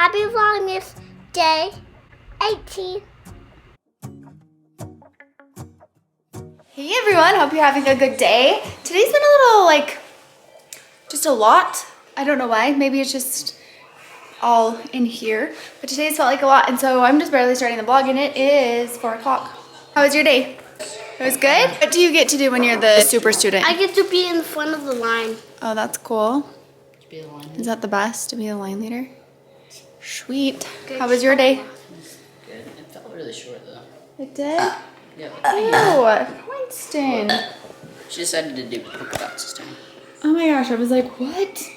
Happy Vlogmas Day 18. Hey everyone, hope you're having a good day. Today's been a little just a lot. I don't know why, maybe it's just all in here. But today's felt like a lot, and so I'm just barely starting the vlog and it is 4 o'clock. How was your day? It was good? What do you get to do when you're the super student? I get to be in front of the line. Oh, that's cool. Be the line leader. Is that the best, to be the line leader? Sweet. How was your day? Good. It felt really short though. It did? Yeah. Oh, Winston. She decided to do polka dots this time. Oh my gosh, I was like, what?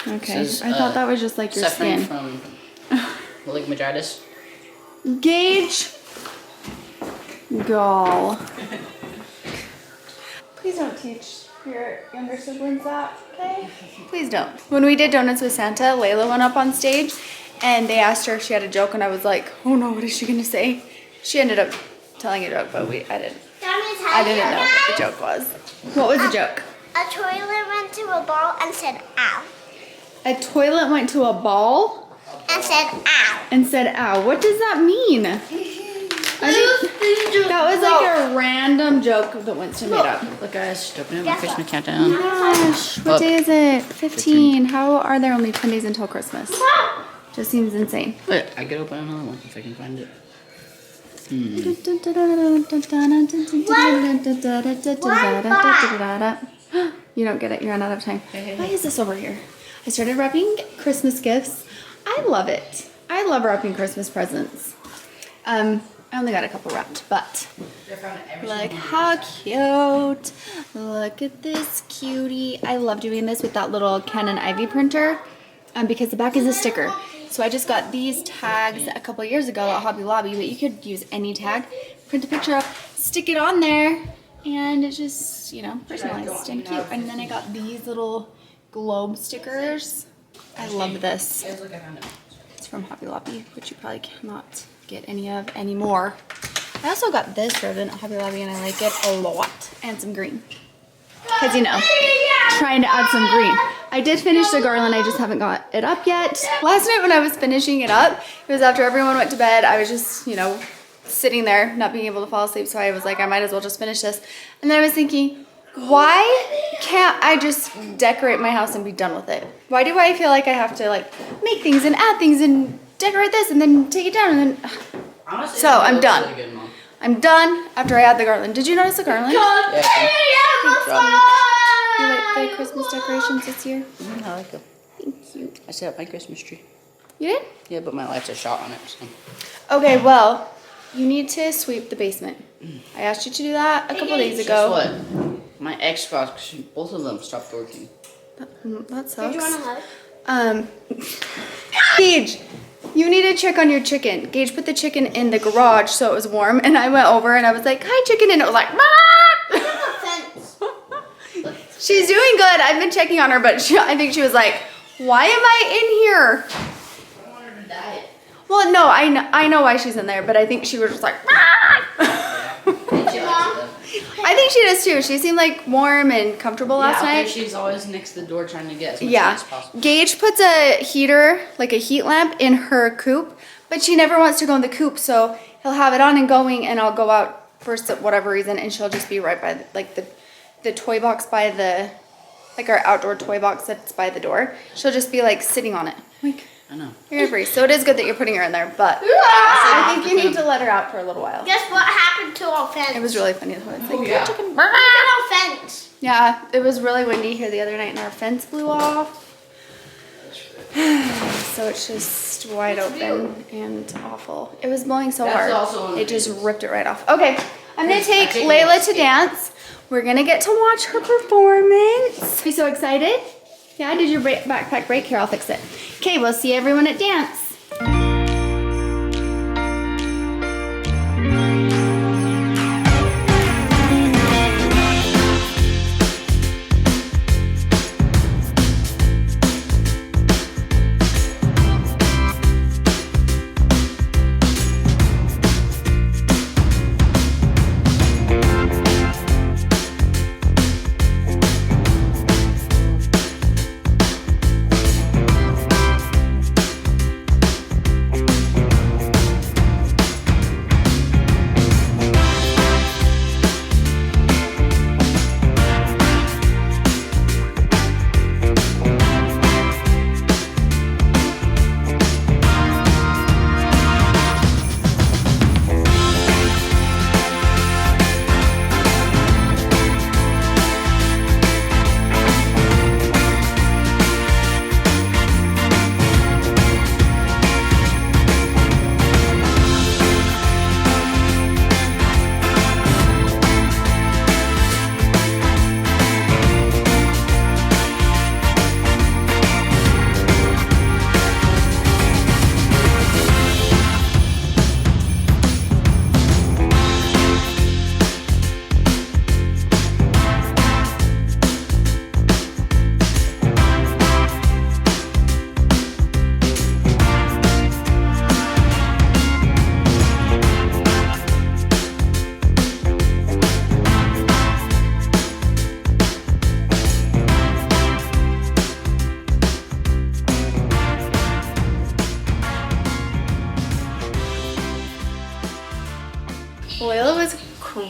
Okay, This is, I thought that was just like your suffering skin. from ligmatitis. Gage. Gall. Please don't teach your younger siblings that, okay? Please don't. When we did Donuts with Santa, Layla went up on stage and they asked her if she had a joke, and I was like, oh no, what is she gonna say? She ended up telling a joke, but I didn't know what the joke was. What was the joke? A toilet went to a ball and said, ow. A toilet went to a ball And said, ow. and said, ow. What does that mean? That was like a random joke that Winston made up. Look guys, just open up my Christmas countdown. Gosh, what day is it? 15. How are there only 10 days until Christmas? Just seems insane. Wait, I could open another one if I can find it. You don't get it. You ran out of time. Hey. Why is this over here? I started wrapping Christmas gifts. I love it. I love wrapping Christmas presents. I only got a couple wrapped, but look how cute. Look at this cutie. I love doing this with that little Canon Ivy printer because the back is a sticker. So I just got these tags a couple years ago at Hobby Lobby, but you could use any tag, print a picture up, stick it on there, and it's just, you know, personalized and cute. And then I got these little globe stickers. I love this. It's from Hobby Lobby, which you probably cannot get any of anymore. I also got this ribbon at Hobby Lobby and I like it a lot. And some green. Because, you know, trying to add some green. I did finish the garland, I just haven't got it up yet. Last night when I was finishing it up, it was after everyone went to bed. I was just, you know, sitting there, not being able to fall asleep. So I was like, I might as well just finish this. And then I was thinking, why can't I just decorate my house and be done with it? Why do I feel like I have to make things and add things and decorate this and then take it down and then... Honestly, So I'm done. Really good, Mom. I'm done after I add the garland. Did you notice the garland? Yeah, You like the Christmas decorations this year? I like them. Thank you. I set up my Christmas tree. You did? Yeah, but my lights are shot on it. So. Okay, well, you need to sweep the basement. I asked you to do that a couple days ago. Guess what? My Xbox, both of them stopped working. That sucks. Did you want to hug? Gage, you need to check on your chicken. Gage put the chicken in the garage so it was warm, and I went over and I was like, hi chicken, and it was like, she's doing good. I've been checking on her, but I think she was like, why am I in here? I want her to die. Well, no, I know why she's in there, but I think she was just like, I think she does too. She seemed like warm and comfortable last night. She's always next to the door trying to get as much Yeah. as possible. Gage puts a heater, like a heat lamp, in her coop, but she never wants to go in the coop, so he'll have it on and going, and I'll go out for whatever reason, and she'll just be right by the toy box by our outdoor toy box that's by the door. She'll just be sitting on it. I know. You're gonna freeze. So it is good that you're putting her in there, but I think you need to let her out for a little while. Guess what happened to our fence? It was really funny. It's like, yeah. chicken. Look at our fence. Yeah, it was really windy here the other night and our fence blew off. So it's just wide open and awful. It was blowing so That's hard. also one of It the just things. ripped it right off. Okay, I'm gonna take I think Layla it's- to dance. We're gonna get to watch her performance. Be so excited? Yeah, did your backpack break? Here, I'll fix it. Okay, we'll see everyone at dance.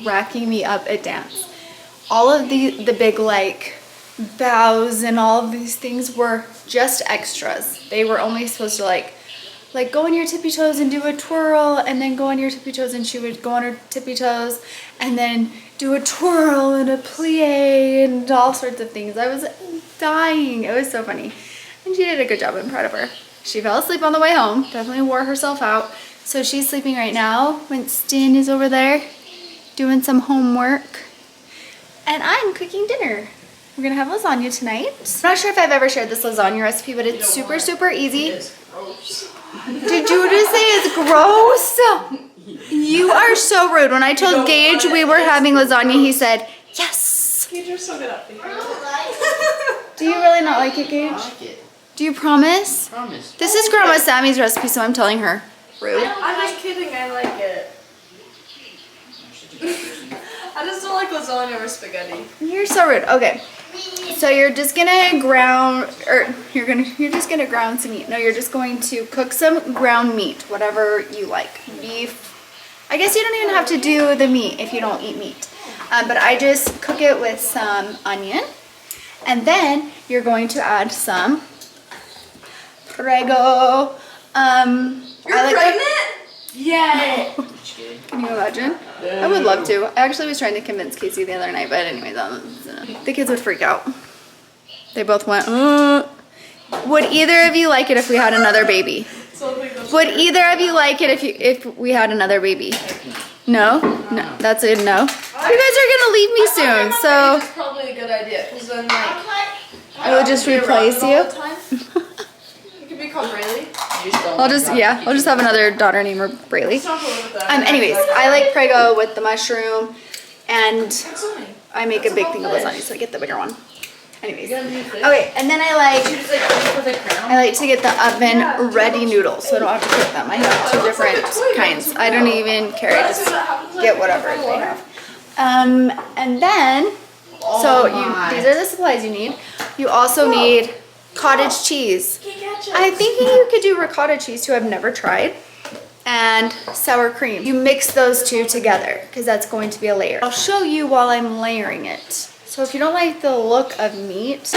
cracking me up at dance. All of the big like bows and all of these things were just extras. They were only supposed to like go on your tippy toes and do a twirl, and then go on your tippy toes, and she would go on her tippy toes and then do a twirl and a plie and all sorts of things. I was dying. It was so funny. And she did a good job. I'm proud of her. She fell asleep on the way home. Definitely wore herself out. So she's sleeping right now. Winston is over there doing some homework. And I'm cooking dinner. We're gonna have lasagna tonight. I'm not sure if I've ever shared this lasagna recipe, but it's super, super easy. Did you just say it's gross? You are so rude. When I told Gage we were having lasagna, he said, yes. Gage, you're so good at it. Do you really not like it, Gage? I like it. Do you promise? Promise. This is Grandma Sammy's recipe, so I'm telling her. Rude. I'm just kidding, I like it. I just don't like lasagna or spaghetti. You're so rude. Okay. So you're just gonna ground, or you're just gonna ground some meat. No, you're just going to cook some ground meat, whatever you like. Beef. I guess you don't even have to do the meat if you don't eat meat. But I just cook it with some onion. And then you're going to add some prego. You're pregnant? Yay! Can you imagine? I would love to. I actually was trying to convince Casey the other night, but anyways, the kids would freak out. They both went, Would either of you like it if we had another baby? Would either of you like it if we had another baby? No? No. That's a no. You guys are gonna leave me soon, so That's probably a good idea, because then like I will just replace you. You could be called Rayleigh. I'll just have another daughter named Brayleigh. Anyways, I like prego with the mushroom, and I make a big thing of lasagna, so I get the bigger one. Anyways, okay, and then I like to get the oven ready noodles, so I don't have to cook them. I have 2 different kinds. I don't even care. I just get whatever they have. And then, these are the supplies you need. You also need cottage cheese. I'm thinking you could do ricotta cheese too. I've never tried. And sour cream. You mix those 2 together because that's going to be a layer. I'll show you while I'm layering it. So if you don't like the look of meat,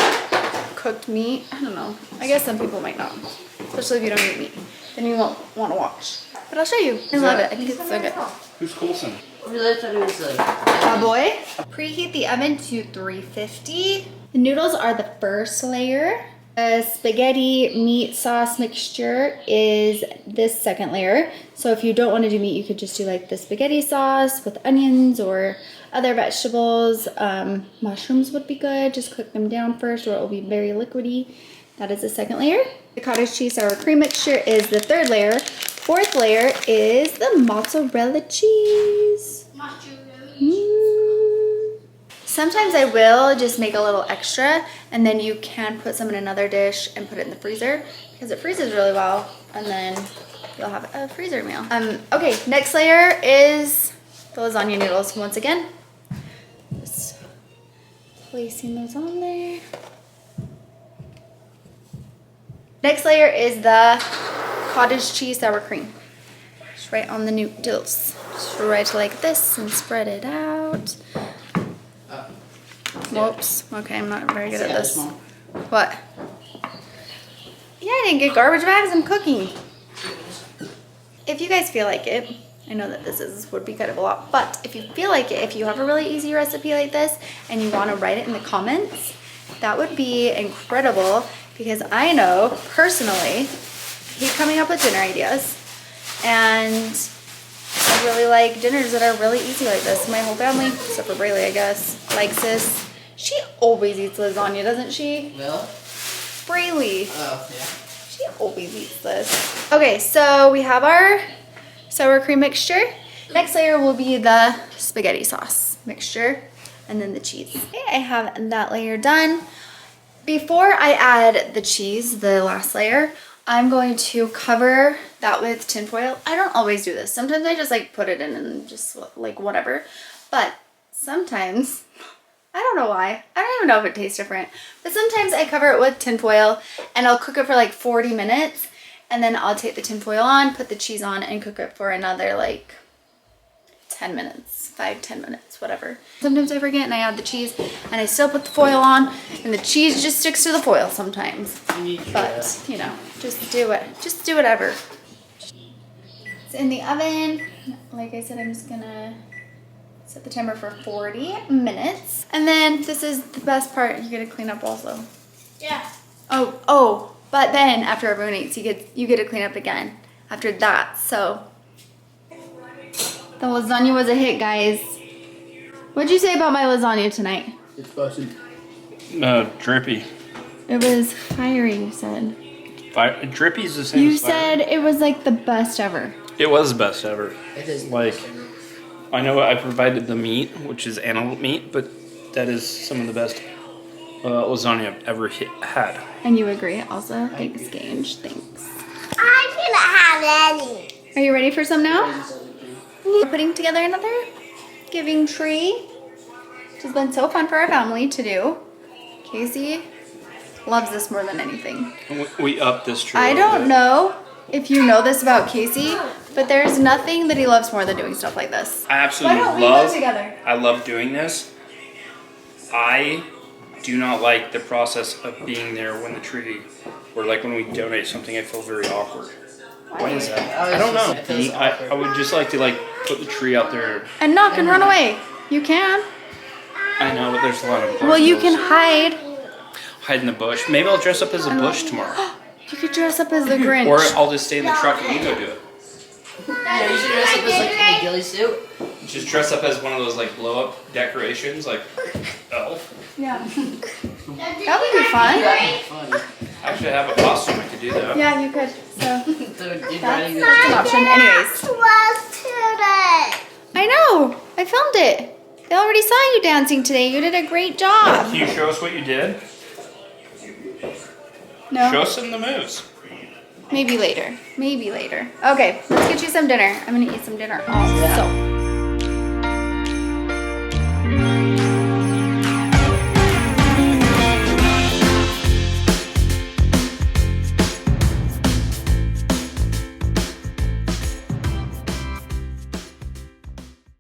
cooked meat, I don't know. I guess some people might not, especially if you don't eat meat. Then you won't want to watch. But I'll show you. I love it. I think it's so good. Who's Coulson? A boy. Preheat the oven to 350. The noodles are the first layer. The spaghetti meat sauce mixture is this second layer. So if you don't want to do meat, you could just do like the spaghetti sauce with onions or other vegetables. Mushrooms would be good. Just cook them down first or it will be very liquidy. That is the second layer. The cottage cheese sour cream mixture is the third layer. Fourth layer is the mozzarella cheese. Sometimes I will just make a little extra, and then you can put some in another dish and put it in the freezer because it freezes really well, and then you'll have a freezer meal. Okay, next layer is the lasagna noodles. Once again, just placing those on there. Next layer is the cottage cheese sour cream. Just right on the noodles. Just right like this and spread it out. Whoops. Okay, I'm not very good at this. What? Yeah, I didn't get garbage bags. I'm cooking. If you guys feel like it, I know that would be kind of a lot, but if you feel like it, if you have a really easy recipe like this and you want to write it in the comments, that would be incredible because I know personally he's coming up with dinner ideas and I really like dinners that are really easy like this. My whole family, except for Brayleigh, I guess, likes this. She always eats lasagna, doesn't she? Well? Brayleigh. Oh, yeah. She always eats this. Okay, so we have our sour cream mixture. Next layer will be the spaghetti sauce mixture and then the cheese. Okay, I have that layer done. Before I add the cheese, the last layer, I'm going to cover that with tin foil. I don't always do this. Sometimes I just like put it in and just like whatever. But sometimes, I don't know why. I don't even know if it tastes different. But sometimes I cover it with tin foil and I'll cook it for like 40 minutes. And then I'll take the tin foil on, put the cheese on and cook it for another like 10 minutes, 5-10 minutes, whatever. Sometimes I forget and I add the cheese and I still put the foil on and the cheese just sticks to the foil sometimes. But, you know, just do it. Just do whatever. It's in the oven. Like I said, I'm just gonna set the timer for 40 minutes. And then this is the best part. You get to clean up also. Yeah. Oh, but then after everyone eats, you get to clean up again after that. So the lasagna was a hit, guys. What'd you say about my lasagna tonight? It's busted. Drippy. It was fiery, you said. Drippy's the same You as fire. said it was like the best ever. It was the best ever. It is Like, I know I provided the meat, which is antelope meat, but that is some of the best lasagna I've ever had. And you agree also? Thanks, Gange. Thanks. I didn't have any. Are you ready for some now? We're putting together another giving tree, which has been so fun for our family to do. Casey loves this more than anything. We upped this tree. I a little don't bit. know if you know this about Casey, but there's nothing that he loves more than doing stuff like this. I absolutely Why don't we love. go together? I love doing this. I do not like the process of being there when the tree, or like when we donate something. I feel very awkward. Why is that? I don't know. I would just like to put the tree out there. And knock and run away. You can. I know, but there's a lot of. Well, you can obstacles. hide. Hide in the bush. Maybe I'll dress up as a bush tomorrow. You could dress up as the Grinch. Or I'll just stay in the truck and you go do it. Yeah, you should dress up as like a ghillie suit. Just dress up as one of those like blow up decorations, like elf. Yeah. That would be fun. That'd be fun. Actually, I have a costume. I could do that. Yeah, you could. So Dude, you'd that's rather an option. Anyways. Was today. I know. I filmed it. They already saw you dancing today. You did a great job. Can you show us what you did? No. Show us some of the moves. Maybe later. Maybe later. Okay, let's get you some dinner. I'm gonna eat some dinner also.